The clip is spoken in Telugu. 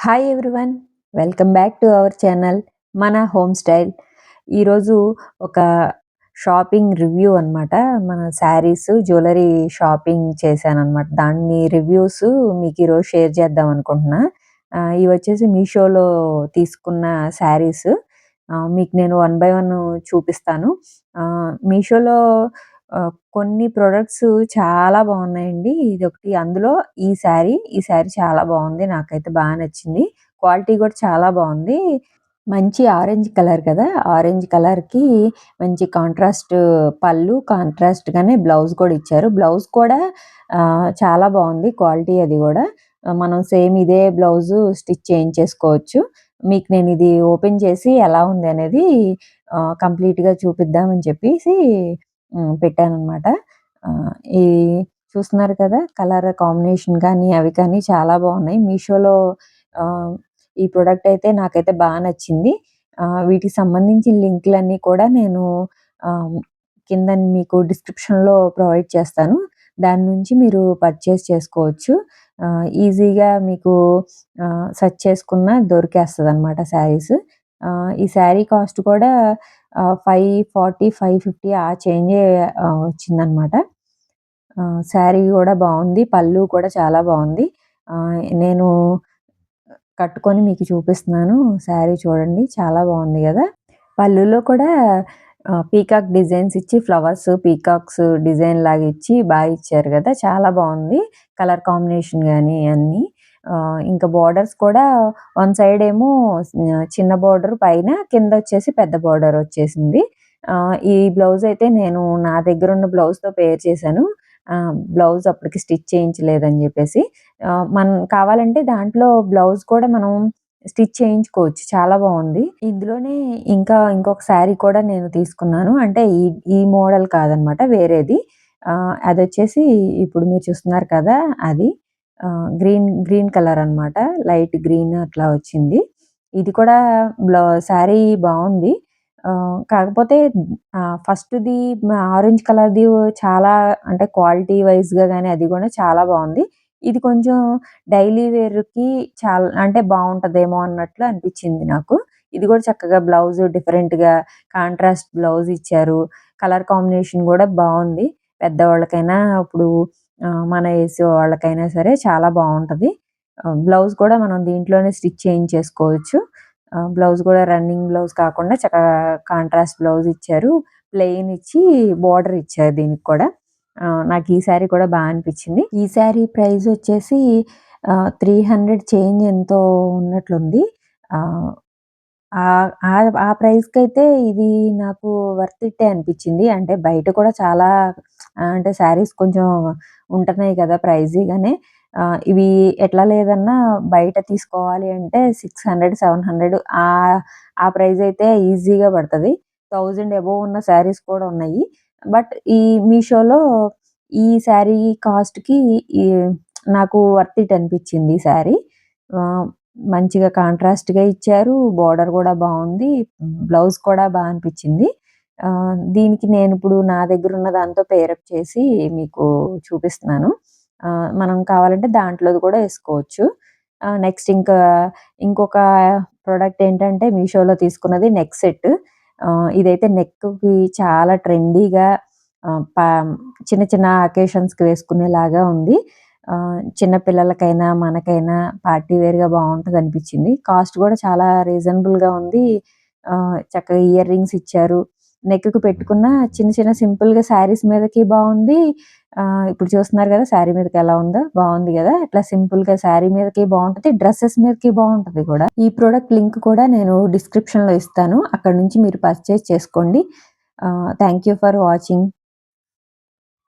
Hi everyone, welcome back to our channel మన హోమ్ స్టైల్. ఈరోజు ఒక షాపింగ్ రివ్యూ అనమాట. మన శారీస్ జ్యువెలరీ షాపింగ్ చేశానమాట. దాన్ని రివ్యూస్ మీకు ఈరోజు షేర్ చేద్దాం అనుకుంటున్నా. ఇవి వచ్చేసి మీషోలో తీసుకున్న శారీస్. మీకు నేను వన్ బై వన్ చూపిస్తాను. మీషోలో కొన్ని ప్రొడక్ట్స్ చాలా బాగున్నాయండి. ఇదొకటి అందులో ఈ శారీ చాలా బాగుంది. నాకైతే బాగా నచ్చింది. క్వాలిటీ కూడా చాలా బాగుంది. మంచి ఆరెంజ్ కలర్ కదా! ఆరెంజ్ కలర్‌కి మంచి కాంట్రాస్ట్ పళ్ళు, కాంట్రాస్ట్‌గానే బ్లౌజ్ కూడా ఇచ్చారు. బ్లౌజ్ కూడా చాలా బాగుంది క్వాలిటీ అది కూడా. మనం సేమ్ ఇదే బ్లౌజు స్టిచ్ చేయించేసుకోవచ్చు. మీకు నేను ఇది ఓపెన్ చేసి ఎలా ఉంది అనేది కంప్లీట్‌గా చూపిద్దామని చెప్పేసి పెట్టాననమాట. ఈ చూస్తున్నారు కదా! కలర్ కాంబినేషన్ కానీ, అవి కానీ చాలా బాగున్నాయి. మీషోలో ఈ ప్రొడక్ట్ అయితే నాకైతే బాగా నచ్చింది. వీటికి సంబంధించిన లింకులన్నీ కూడా నేను కింద మీకు డిస్క్రిప్షన్‌లో ప్రొవైడ్ చేస్తాను. దాని నుంచి మీరు పర్చేస్ చేసుకోవచ్చు. ఈజీగా మీకు సెర్చ్ చేసుకున్న దొరికేస్తదనమాట శారీస్. ఈ శారీ కాస్ట్ కూడా 540, 550 ఆ చేంజే వచ్చిందనమాట. శారీ కూడా బాగుంది. పళ్ళు కూడా చాలా బాగుంది. నేను కట్టుకొని మీకు చూపిస్తున్నాను. శారీ చూడండి, చాలా బాగుంది కదా! పళ్ళులో కూడా పీకాక్ డిజైన్స్ ఇచ్చి ఫ్లవర్స్, పీకాక్స్ డిజైన్ లాగా ఇచ్చి బాగా ఇచ్చారు కదా! చాలా బాగుంది. కలర్ కాంబినేషన్ కానీ అన్నీ. ఇంకా బోర్డర్స్ కూడా వన్ సైడ్ ఏమో చిన్న బోర్డర్ పైన, కింద వచ్చేసి పెద్ద బోర్డర్ వచ్చేసింది. ఈ బ్లౌజ్ అయితే నేను నా దగ్గర ఉన్న బ్లౌజ్‌తో పేర్ చేశాను. బ్లౌజ్ అప్పటికి స్టిచ్ చేయించలేదని చెప్పేసి. మనం కావాలంటే దాంట్లో బ్లౌజ్ కూడా మనం స్టిచ్ చేయించుకోవచ్చు. చాలా బాగుంది. ఇందులోనే ఇంకొక శారీ కూడా నేను తీసుకున్నాను. అంటే ఈ మోడల్ కాదనమాట, వేరేది. అదొచ్చేసి ఇప్పుడు మీరు చూస్తున్నారు కదా! అది గ్రీన్ కలర్ అనమాట. లైట్ గ్రీన్ అట్లా వచ్చింది. ఇది కూడా శారీ బాగుంది. కాకపోతే ఫస్ట్‌ది ఆరెంజ్ కలర్‌ది చాలా, అంటే క్వాలిటీ వైస్‌గా గాని అది కూడా చాలా బాగుంది. ఇది కొంచెం డైలీ వేర్‌కి చాలా అంటే బాగుంటదేమో అన్నట్లు అనిపించింది నాకు. ఇది కూడా చక్కగా బ్లౌజ్ డిఫరెంట్‌గా కాంట్రాస్ట్ బ్లౌజ్ ఇచ్చారు. కలర్ కాంబినేషన్ కూడా బాగుంది. పెద్దవాళ్ళకైనా, ఇప్పుడు మన ఏజ్ వాళ్ళకైనా సరే చాలా బాగుంటది. బ్లౌజ్ కూడా మనం దీంట్లోనే స్టిచ్ చేయించేసుకోవచ్చు. బ్లౌజ్ కూడా రన్నింగ్ బ్లౌజ్ కాకుండా చక్కగా కాంట్రాస్ట్ బ్లౌజ్ ఇచ్చారు. ప్లెయిన్ ఇచ్చి బోర్డర్ ఇచ్చారు దీనికి కూడా. నాకు ఈ శారీ కూడా బాగా అనిపించింది. ఈ శారీ ప్రైస్ వచ్చేసి 300 చేంజ్ ఎంతో ఉన్నట్లుంది. ఆ ప్రైస్‌కైతే ఇది నాకు వర్త్ ఇట్టే అనిపించింది. అంటే బయట కూడా చాలా అంటే శారీస్ కొంచెం ఉంటున్నాయి కదా ప్రైజీగానే. ఇవి ఎట్లా లేదన్నా బయట తీసుకోవాలి అంటే 600, 700 ఆ ప్రైస్ అయితే ఈజీగా పడతది. 1000 అబోవ్ ఉన్న శారీస్ కూడా ఉన్నాయి. బట్ ఈ మీషోలో ఈ శారీ కాస్ట్‌కి ఈ నాకు వర్త్ ఇట్ అనిపించింది ఈ శారీ. మంచిగా కాంట్రాస్ట్‌గా ఇచ్చారు. బోర్డర్ కూడా బాగుంది. బ్లౌజ్ కూడా బాగా అనిపించింది. దీనికి నేనిప్పుడు నా దగ్గరున్న దాంతో పేరప్ చేసి మీకు చూపిస్తున్నాను. మనం కావాలంటే దాంట్లోది కూడా ఏసుకోవచ్చు. నెక్స్ట్ ఇంకొక ప్రొడక్ట్ ఏంటంటే మీషోలో తీసుకున్నది నెక్ సెట్. ఇదైతే నెక్‌కి చాలా ట్రెండీగా ఆహ్, ప చిన్న చిన్న అకేషన్స్‌కి వేసుకునేలాగా ఉంది. చిన్న పిల్లలకైనా, మనకైనా పార్టీ వేర్‌గా బాగుంటదనిపించింది. కాస్ట్ కూడా చాలా రీజనబుల్‌గా ఉంది. చక్కగా ఇయర్ రింగ్స్ ఇచ్చారు. నెక్‌కి పెట్టుకున్న చిన్న చిన్న సింపుల్‌గా శారీస్ మీదకి బాగుంది. ఇప్పుడు చూస్తున్నారు కదా! శారీ మీదకి ఎలా ఉందో, బాగుంది కదా! ఇట్లా సింపుల్‌గా శారీ మీదకి బాగుంటది. డ్రెసెస్ మీదకి బాగుంటది కూడా. ఈ ప్రొడక్ట్ లింక్ కూడా నేను డిస్క్రిప్షన్‌లో ఇస్తాను. అక్కడి నుంచి మీరు పర్చేస్ చేసుకోండి. Thank you for watching.